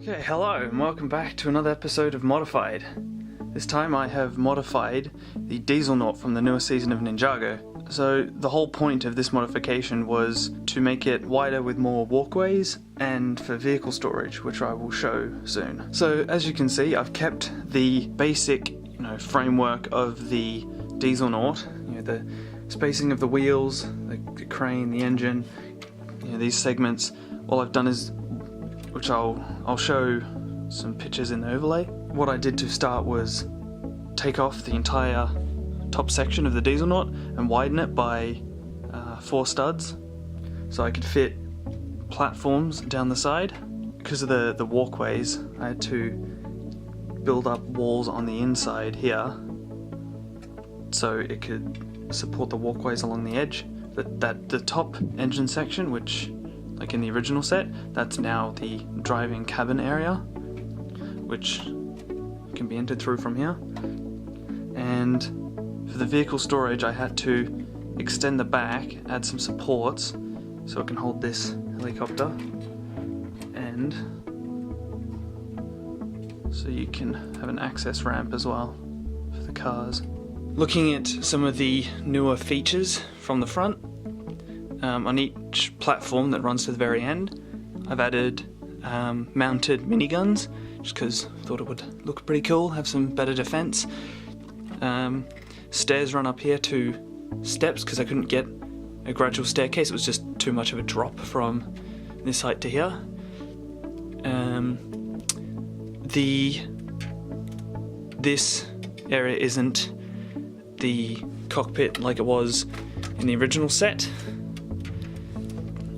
Okay, hello and welcome back to another episode of Modified. This time I have modified the Dieselnaut from the newest season of Ninjago. So the whole point of this modification was to make it wider with more walkways and for vehicle storage, which I will show soon. So as you can see, I've kept the basic framework of the Dieselnaut, the spacing of the wheels, the crane, the engine, these segments. All I've done is, which I'll show some pictures in the overlay. What I did to start was take off the entire top section of the Dieselnaut and widen it by 4 studs, so I could fit platforms down the side. Because of the walkways, I had to build up walls on the inside here so it could support the walkways along the edge. But the top engine section, which like in the original set, that's now the driving cabin area, which can be entered through from here. And for the vehicle storage, I had to extend the back, add some supports so it can hold this helicopter, and so you can have an access ramp as well for the cars. Looking at some of the newer features from the front, on each platform that runs to the very end, I've added mounted miniguns, just because I thought it would look pretty cool, have some better defense. Stairs run up here to steps because I couldn't get a gradual staircase, it was just too much of a drop from this height to here. This area isn't the cockpit like it was in the original set.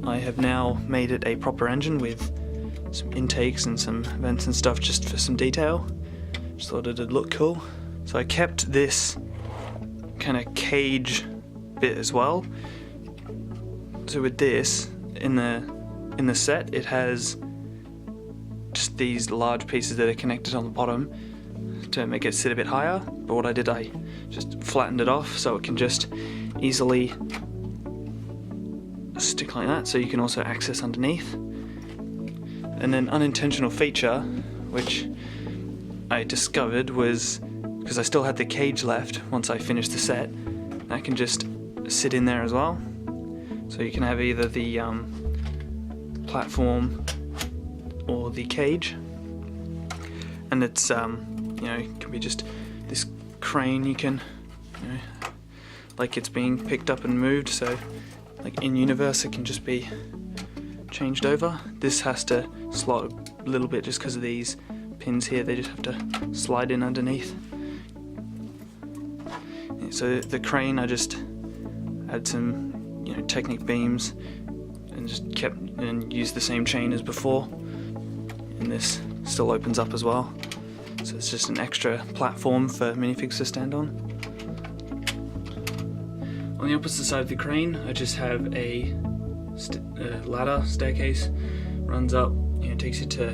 I have now made it a proper engine with some intakes and some vents and stuff just for some detail. Just thought it'd look cool. So I kept this kind of cage bit as well. So with this, in the set, it has just these large pieces that are connected on the bottom to make it sit a bit higher. But what I did, I just flattened it off so it can just easily stick like that, so you can also access underneath. And an unintentional feature which I discovered was, because I still had the cage left once I finished the set, I can just sit in there as well. So you can have either the platform or the cage, and it's it can be just this crane, you can like it's being picked up and moved, so like in universe it can just be changed over. This has to slot a little bit just because of these pins here, they just have to slide in underneath. So the crane, I just had some Technic beams and just kept and used the same chain as before, and this still opens up as well, so it's just an extra platform for minifigs to stand on. On the opposite side of the crane, I just have a ladder staircase, runs up, takes you to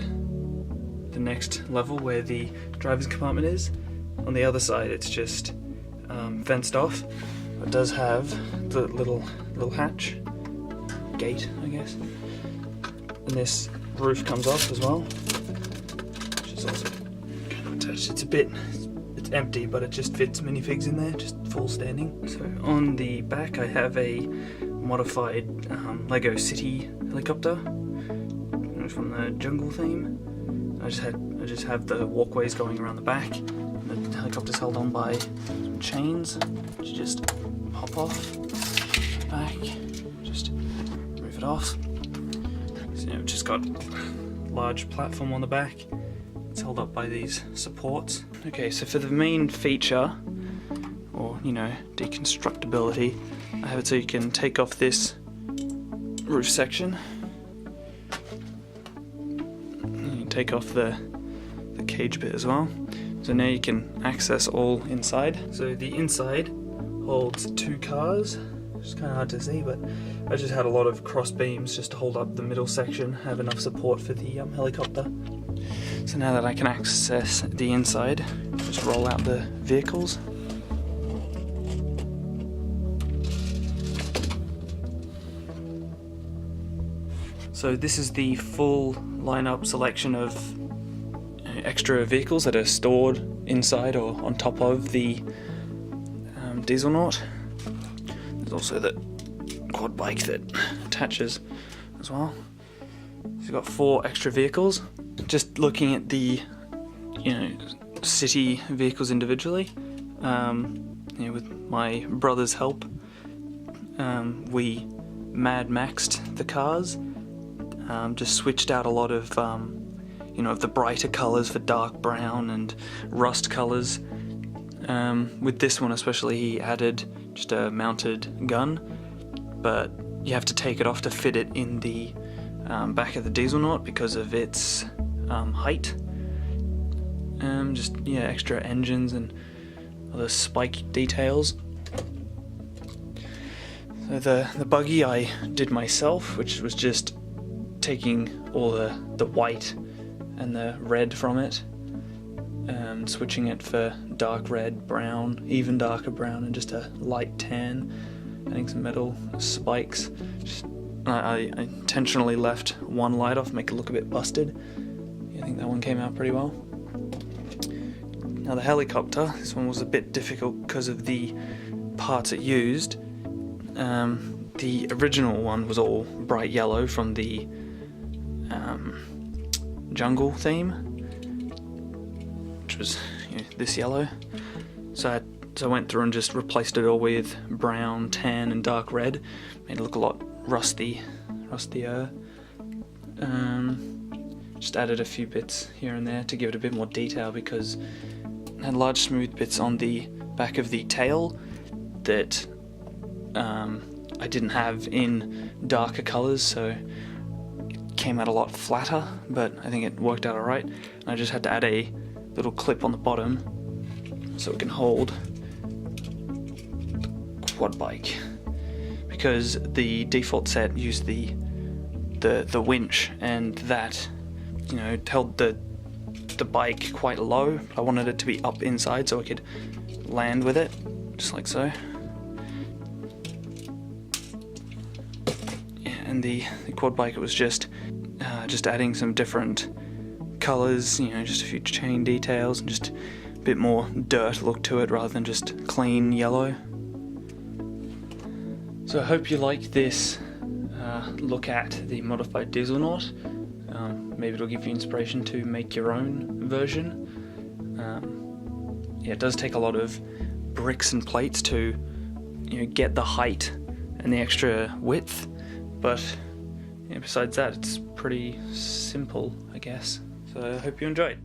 the next level where the driver's compartment is. On the other side, it's just fenced off. It does have the little hatch, gate, I guess. And this roof comes off as well, which is also kind of attached. It's empty, but it just fits minifigs in there, just full standing. So on the back, I have a modified Lego City helicopter from the jungle theme. I just have the walkways going around the back. The helicopter's held on by some chains, which you just pop off the back, just move it off. So it's just got a large platform on the back. It's held up by these supports. Okay, so for the main feature, or deconstructibility, I have it so you can take off this roof section. You can take off the cage bit as well. So now you can access all inside. So the inside holds 2 cars, which is kind of hard to see, but I just had a lot of cross beams just to hold up the middle section, have enough support for the helicopter. So now that I can access the inside, just roll out the vehicles. So this is the full lineup selection of extra vehicles that are stored inside or on top of the Dieselnaut. There's also the quad bike that attaches as well. So you've got 4 extra vehicles. Just looking at the city vehicles individually, with my brother's help, we Mad Maxed the cars. Just switched out a lot of of the brighter colours for dark brown and rust colours. With this one especially, he added just a mounted gun, but you have to take it off to fit it in the back of the Dieselnaut because of its height. Extra engines and other spike details. So the buggy I did myself, which was just taking all the white and the red from it, switching it for dark red, brown, even darker brown, and just a light tan, adding some metal spikes. I intentionally left one light off, make it look a bit busted. I think that one came out pretty well. Now the helicopter, this one was a bit difficult because of the parts it used. The original one was all bright yellow from the jungle theme, which was this yellow. So I went through and just replaced it all with brown, tan, and dark red. Made it look a lot rustier. Just added a few bits here and there to give it a bit more detail because it had large smooth bits on the back of the tail that I didn't have in darker colours, so it came out a lot flatter, but I think it worked out alright. I just had to add a little clip on the bottom so it can hold the quad bike, because the default set used the winch, and that held the bike quite low. I wanted it to be up inside so I could land with it, just like so. And the quad bike, it was just adding some different colours, just a few chain details and just a bit more dirt look to it rather than just clean yellow. So I hope you like this look at the modified Dieselnaut. Maybe it'll give you inspiration to make your own version. It does take a lot of bricks and plates to get the height and the extra width, but besides that, it's pretty simple, I guess. So I hope you enjoyed.